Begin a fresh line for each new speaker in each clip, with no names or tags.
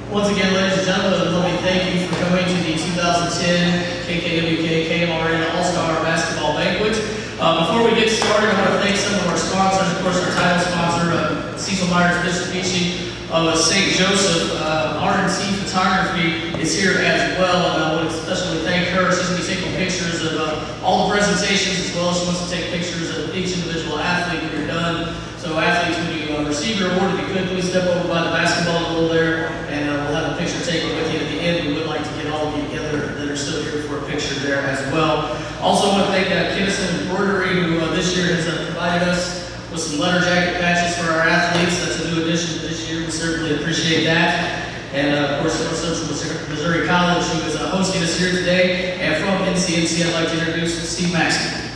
Once again, ladies and gentlemen, let me thank you for coming to the 2010 KKWK KMRN All-Star Basketball Banquet. Before we get started, I want to thank some of our sponsors. Of course, our title sponsor, Cecil Mitsubishi of St. Joseph. R&T Photography is here as well, and I want to especially thank her. She's going to be taking pictures of all the presentations as well. She wants to take pictures of each individual athlete when you're done. So athletes, when you receive your award, if you could, please step over by the basketball goal there, and we'll have a picture taken with you at the end. We would like to get all of you together that are still here for a picture there as well. Also, I want to thank Kinnison Embroidery, who this year has provided us with some letter jacket patches for our athletes. That's a new addition to this year. We certainly appreciate that. And of course, from Central Missouri College, who is hosting us here today. And from NCMC, I'd like to introduce Steve Maxson.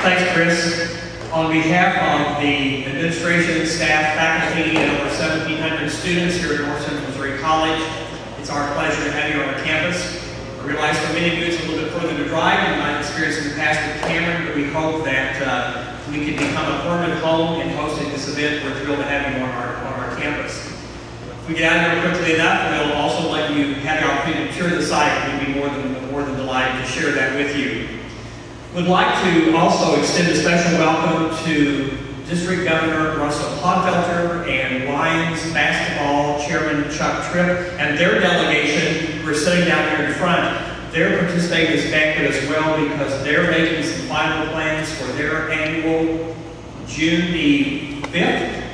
Thanks, Chris. On behalf of the administration, staff, faculty, and over 1,700 students here at North Central Missouri College, it's our pleasure to have you on our campus. I realize for many of you it's a little bit further to drive than my experience in the past with Cameron, but we hope that we can become a permanent home in hosting this event. We're thrilled to have you on our campus. If we get out of here quickly enough, we'll also let you have the opportunity to tour the site. We'd be more than delighted to share that with you. We'd like to also extend a special welcome to District Governor Russell Hogfelter and Lions basketball chairman Chuck Tripp and their delegation who are sitting down here in front. They're participating in this banquet as well because they're making some final plans for their annual June the 5th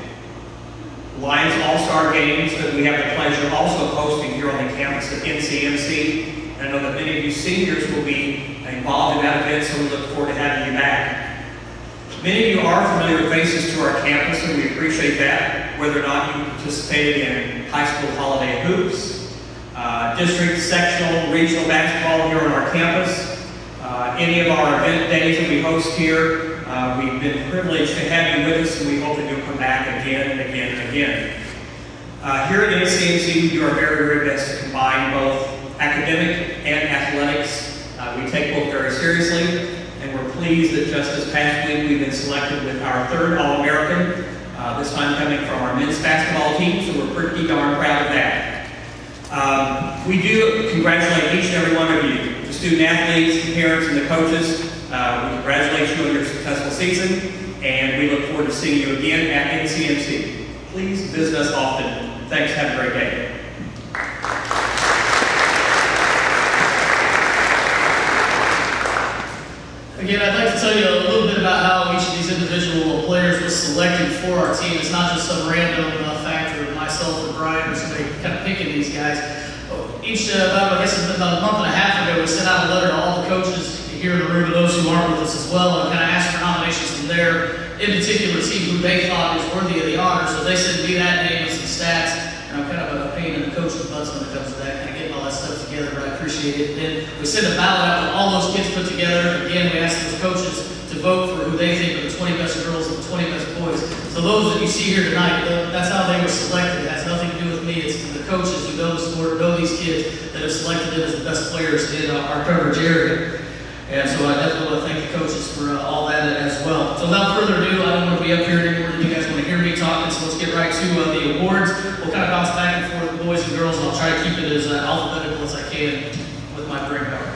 Lions All-Star Games that we have the pleasure of also hosting here on the campus at NCMC. I know that many of you seniors will be involved in that event, so we look forward to having you back. Many of you are familiar faces to our campus, and we appreciate that, whether or not you participated in high school holiday hoops, district, sectional, regional basketball here on our campus, any of our event days that we host here. We've been privileged to have you with us, and we hope that you'll come back again and again and again. Here at NCMC, we do our very, very best to combine both academic and athletics. We take both very seriously, and we're pleased that just this past week we've been selected with our third All-American, this time coming from our men's basketball team, so we're pretty darn proud of that. We do congratulate each and every one of you, the student athletes, the parents, and the coaches. We congratulate you on your successful season, and we look forward to seeing you again at NCMC. Please visit us often. Thanks. Have a great day.
Again, I'd like to tell you a little bit about how each of these individual players was selected for our team. It's not just some random factor of myself or Brian or somebody kind of picking these guys. Each, about a month and a half ago, we sent out a letter to all the coaches here in the room and those who aren't with us as well, and kind of asked for nominations from their in particular team who they thought was worthy of the honor. So they sent me that name with some stats, and I'm kind of a pain in the coach's butts when it comes to that, kind of getting all that stuff together, but I appreciate it. And then we sent a ballot out with all those kids put together. Again, we asked those coaches to vote for who they think are the 20 best girls and the 20 best boys. So those that you see here tonight, that's how they were selected. It has nothing to do with me. It's the coaches who know the sport, know these kids, that have selected them as the best players in our coverage area. And so I definitely want to thank the coaches for all that as well. So without further ado, I don't want to be up here anymore than you guys want to hear me talking, so let's get right to the awards. We'll kind of bounce back and forth with boys and girls, and I'll try to keep it as alphabetical as I can with my brain power.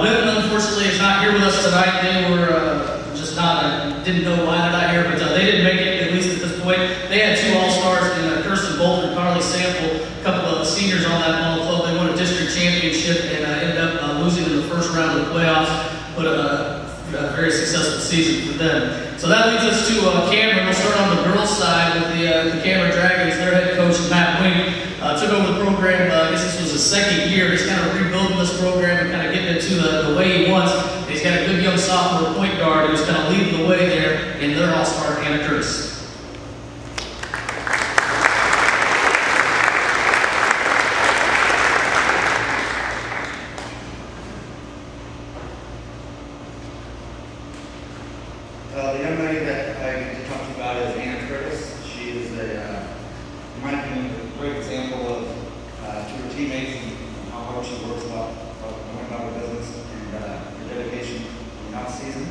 Ben, unfortunately, is not here with us tonight. They were just not, I didn't know why they're not here, but they didn't make it, at least at this point. They had two All-Stars in Kirsten Bolton and Carly Sample, a couple of seniors on that ball club. They won a district championship and ended up losing in the first round of the playoffs, but a very successful season for them. So that leads us to Cameron. We'll start on the girls' side with the Cameron Dragons. Their head coach, Matt Wink, took over the program. I guess this was his second year. He's kind of rebuilding this program and kind of getting it to the way he wants. He's got a good young sophomore point guard who's kind of leading the way there in their All-Star, Hannah Curtis.
The young lady that I get to talk to you about is Hannah Curtis. She is in my opinion, a great example of to her teammates and how hard she works about her business and her dedication in the off season.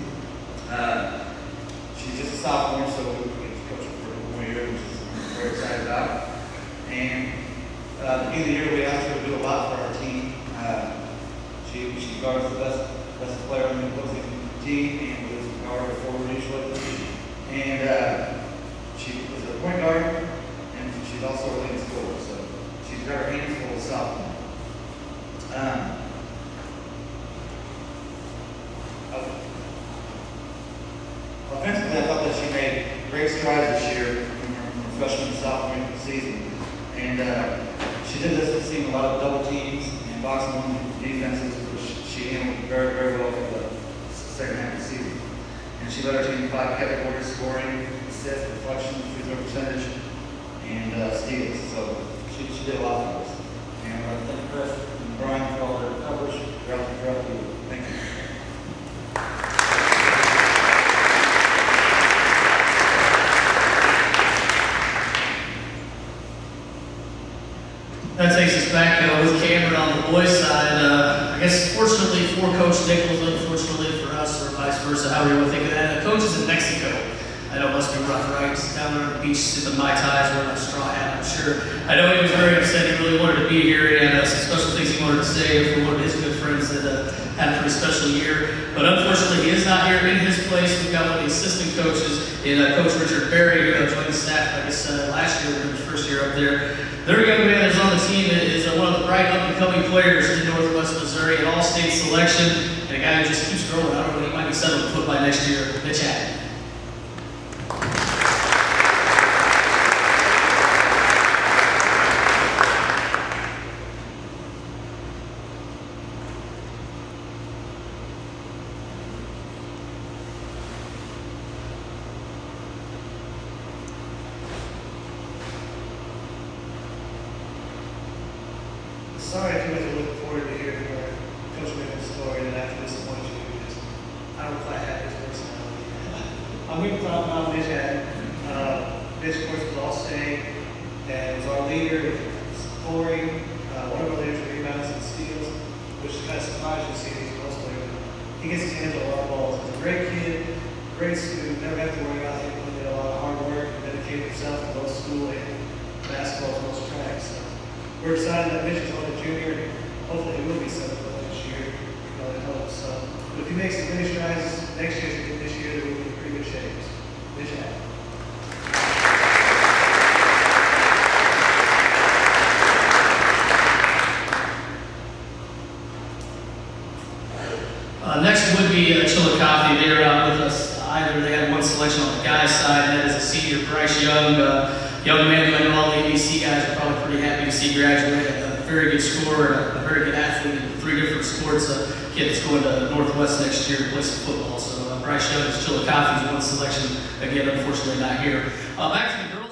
She's just a sophomore, so out. And at the beginning of the year, we asked her to do a lot for our team. She guards the best player in the opposing team and was a guard or forward usually. And she was a point guard, and she's also a leading scorer. So she's got her hands full of sophomore. Offensively, I thought that she made great strides this year from her freshman to sophomore season. And she did this to seeing a lot of double teams and box one defenses, which she handled very, very well for the second half of the season. And she led her team in 5 categories: scoring, assists, deflection, free throw percentage, and steals. So she did a lot for us. And I thank Chris and Brian for all their coverage throughout the year. Thank you.
That takes us back with Cameron on the boys' side. I guess fortunately for Coach Nichols, unfortunately for us, or vice versa, however you want to think of that. Coach is in Mexico. I know it must be rough, right? He's down there on the beach, sipping Mai Tais, wearing a straw hat, I'm sure. I know he was very upset. He really wanted to be here. He had some special things he wanted to say for one of his good friends that had a pretty special year. But unfortunately, he is not here. In his place, we've got one of the assistant coaches, Coach Richard Berry, who joined the staff, I guess, last year, in his first year up there. Their young man that's on the team is one of the bright up-and-coming players in Northwest Missouri, an all-state selection, and a guy who just keeps growing. I don't know, he might be 7 foot by next year. Mitch Hackett.
Sorry if you guys are looking forward to hearing Coach Nichols' story and after disappoint you because I don't quite have his personality. I'm going to talk about Mitch Hackett. Mitch, of course, was all-state and was our leader in scoring, one of our leaders in rebounds and steals, which is kind of surprising to see these most players. He gets his hands on a lot of balls. He's a great kid, great student, never have to worry about him putting in a lot of hard work and dedicating himself to both school and basketball as well as track. So we're excited that Mitch is on the junior. Hopefully he will be 7 foot next year. I hope so. But if he makes the finish strides next year as he did this year, then we'll be in pretty good shape. Mitch Hackett.
Next would be Chillicothe. They are out with us. They had one selection on the guys' side, and that is a senior, Bryce Young. Young man who I know all the ABC guys are probably pretty happy to see graduate. A very good scorer, a very good athlete in 3 different sports. A kid that's going to Northwest next year to play some football. So Bryce Young is Chillicothe's one selection. Again, unfortunately not here. Back to the girls.